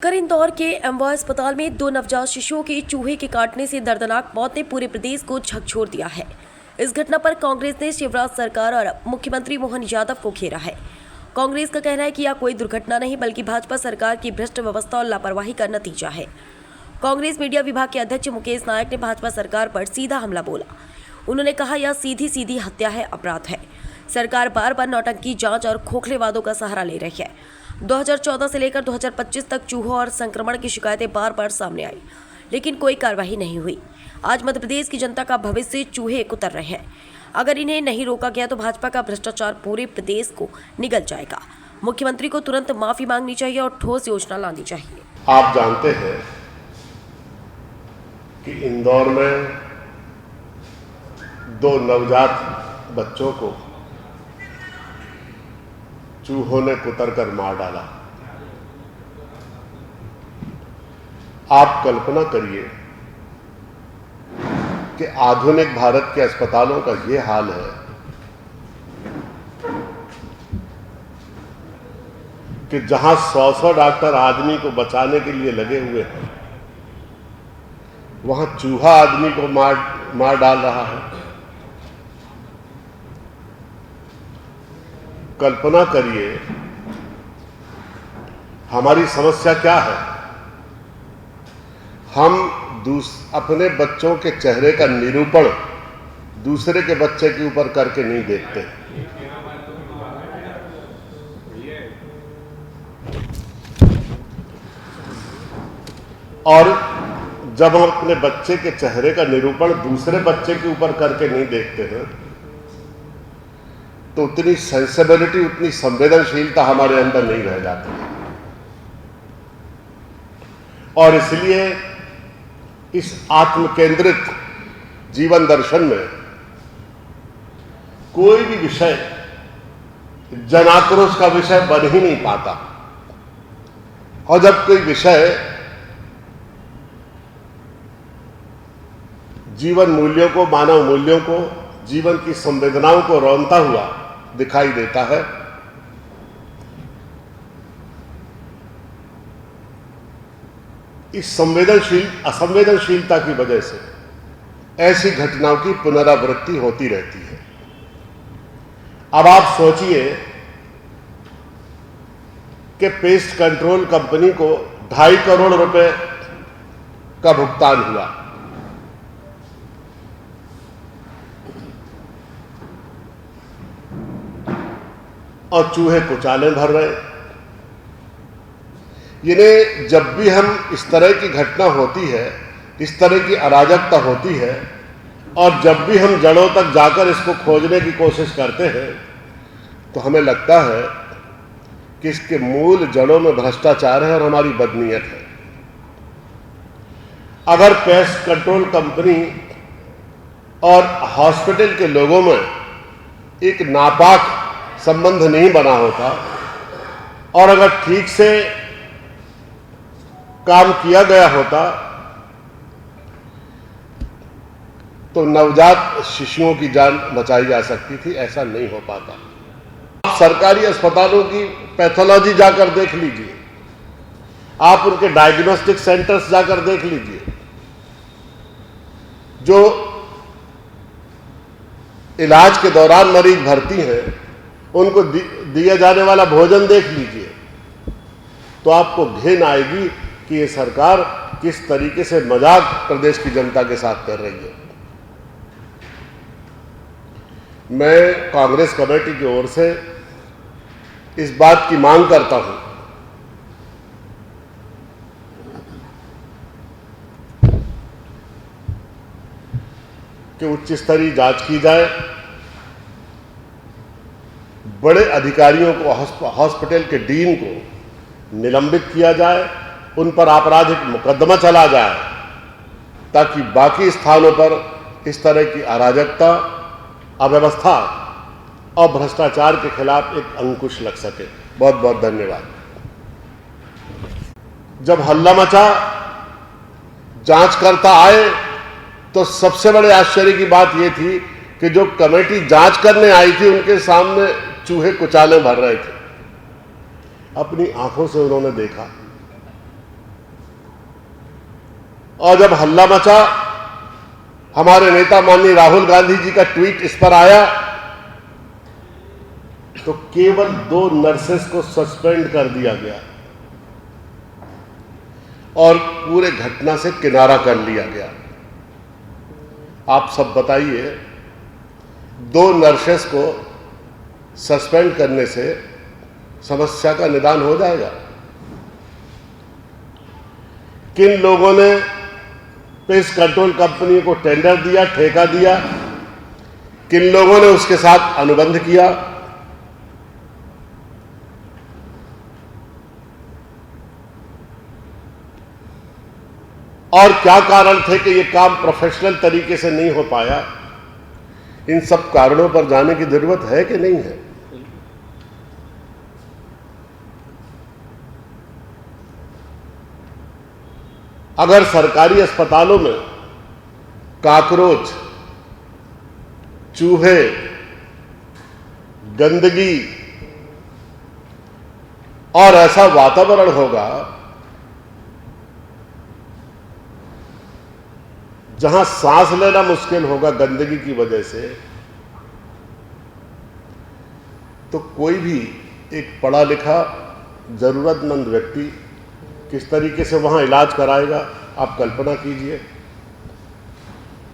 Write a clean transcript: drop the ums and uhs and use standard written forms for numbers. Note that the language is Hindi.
इंदौर के एमवाय अस्पताल में 2 नवजात शिशुओं के चूहे के काटने से दर्दनाक मौत ने पूरे प्रदेश को झकझोर दिया है। इस घटना पर कांग्रेस ने शिवराज सरकार और मुख्यमंत्री मोहन यादव को घेरा है। कांग्रेस का कहना है कि यह कोई दुर्घटना नहीं बल्कि भाजपा सरकार की भ्रष्ट व्यवस्था और लापरवाही का नतीजा है। कांग्रेस मीडिया विभाग के अध्यक्ष मुकेश नायक ने भाजपा सरकार पर सीधा हमला बोला। उन्होंने कहा, यह सीधी सीधी हत्या है, अपराध है। सरकार बार बार नौटंकी, जांच और खोखले वादों का सहारा ले रही है। 2014 से लेकर 2025 तक चूहों और संक्रमण की शिकायतें बार बार सामने आई, लेकिन कोई कार्रवाई नहीं हुई। आज मध्य प्रदेश की जनता का भविष्य चूहे कुतर रहे हैं। अगर इन्हें नहीं रोका गया तो भाजपा का भ्रष्टाचार पूरे प्रदेश को निगल जाएगा। मुख्यमंत्री को तुरंत माफी मांगनी चाहिए और ठोस योजना लानी चाहिए। आप जानते हैं कि इंदौर में 2 नवजात बच्चों को चूहों ने कुतर कर मार डाला। आप कल्पना करिए कि आधुनिक भारत के अस्पतालों का ये हाल है कि जहां 100 डॉक्टर आदमी को बचाने के लिए लगे हुए हैं, वहां चूहा आदमी को मार डाल रहा है। कल्पना करिए हमारी समस्या क्या है। हम अपने बच्चों के चेहरे का निरूपण दूसरे के बच्चे के ऊपर करके नहीं देखते। और जब हम अपने बच्चे के चेहरे का निरूपण दूसरे बच्चे के ऊपर करके नहीं देखते हैं तो उतनी सेंसिबिलिटी, उतनी संवेदनशीलता हमारे अंदर नहीं रह जाती है। और इसलिए इस आत्मकेंद्रित जीवन दर्शन में कोई भी विषय जनाक्रोश का विषय बन ही नहीं पाता। और जब कोई विषय जीवन मूल्यों को, मानव मूल्यों को, जीवन की संवेदनाओं को रौंदता हुआ दिखाई देता है, इस असंवेदनशीलता की वजह से ऐसी घटनाओं की पुनरावृत्ति होती रहती है। अब आप सोचिए कि पेस्ट कंट्रोल कंपनी को 2.5 करोड़ रुपए का भुगतान हुआ। और चूहे कुचाले भर रहे। इन्हें जब भी हम इस तरह की घटना होती है, इस तरह की अराजकता होती है, और जब भी हम जड़ों तक जाकर इसको खोजने की कोशिश करते हैं तो हमें लगता है कि इसके मूल जड़ों में भ्रष्टाचार है और हमारी बदनीयत है। अगर पेस्ट कंट्रोल कंपनी और हॉस्पिटल के लोगों में एक नापाक संबंध नहीं बना होता और अगर ठीक से काम किया गया होता तो नवजात शिशुओं की जान बचाई जा सकती थी। ऐसा नहीं हो पाता। आप सरकारी अस्पतालों की पैथोलॉजी जाकर देख लीजिए, आप उनके डायग्नोस्टिक सेंटर्स जाकर देख लीजिए, जो इलाज के दौरान मरीज भर्ती हैं उनको दिया जाने वाला भोजन देख लीजिए, तो आपको घिन आएगी कि ये सरकार किस तरीके से मजाक प्रदेश की जनता के साथ कर रही है। मैं कांग्रेस कमेटी की ओर से इस बात की मांग करता हूं कि उच्च स्तरीय जांच की जाए, बड़े अधिकारियों को, हॉस्पिटल के डीन को निलंबित किया जाए, उन पर आपराधिक मुकदमा चला जाए, ताकि बाकी स्थानों पर इस तरह की अराजकता, अव्यवस्था और भ्रष्टाचार के खिलाफ एक अंकुश लग सके। बहुत बहुत धन्यवाद। जब हल्ला मचा, जांचकर्ता आए, तो सबसे बड़े आश्चर्य की बात यह थी कि जो कमेटी जांच करने आई थी उनके सामने चूहे कुचाले भर रहे थे। अपनी आंखों से उन्होंने देखा और जब हल्ला मचा, हमारे नेता माननीय राहुल गांधी जी का ट्वीट इस पर आया, तो केवल 2 नर्सेस को सस्पेंड कर दिया गया और पूरे घटना से किनारा कर लिया गया। आप सब बताइए, 2 नर्सेस को सस्पेंड करने से समस्या का निदान हो जाएगा? किन लोगों ने पेस्ट कंट्रोल कंपनी को टेंडर दिया, ठेका दिया, किन लोगों ने उसके साथ अनुबंध किया? और क्या कारण थे कि यह काम प्रोफेशनल तरीके से नहीं हो पाया? इन सब कारणों पर जाने की जरूरत है कि नहीं है? अगर सरकारी अस्पतालों में कॉकरोच, चूहे, गंदगी और ऐसा वातावरण होगा जहां सांस लेना मुश्किल होगा गंदगी की वजह से, तो कोई भी एक पढ़ा लिखा जरूरतमंद व्यक्ति किस तरीके से वहां इलाज कराएगा, आप कल्पना कीजिए।